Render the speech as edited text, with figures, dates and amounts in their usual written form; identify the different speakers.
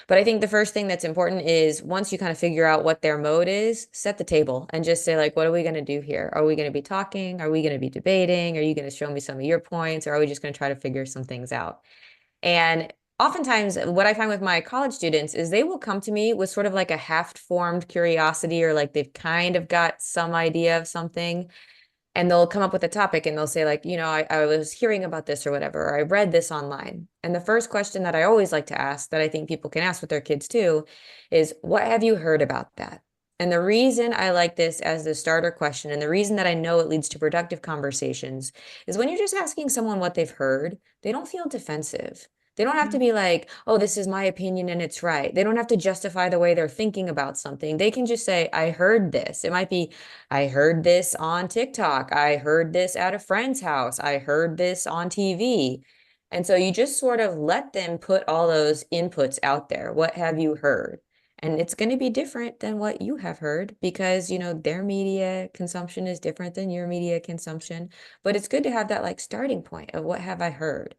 Speaker 1: But I think the first thing that's important is once you kind of figure out what their mode is, set the table and just say, like, what are we going to do here? Are we going to be talking? Are we going to be debating? Are you going to show me some of your points? Or are we just going to try to figure some things out? And oftentimes, what I find with my college students is they will come to me with sort of like a half-formed curiosity, or like they've kind of got some idea of something, and they'll come up with a topic and they'll say, like, I was hearing about this or whatever, or I read this online. And the first question that I always like to ask, that I think people can ask with their kids too, is what have you heard about that? And the reason I like this as the starter question, and the reason that I know it leads to productive conversations, is when you're just asking someone what they've heard, they don't feel defensive. They don't have to be like, oh, this is my opinion and it's right. They don't have to justify the way they're thinking about something. They can just say, I heard this. It might be, I heard this on TikTok. I heard this at a friend's house. I heard this on TV. And so you just sort of let them put all those inputs out there. What have you heard? And it's going to be different than what you have heard because, their media consumption is different than your media consumption. But it's good to have that like starting point of what have I heard?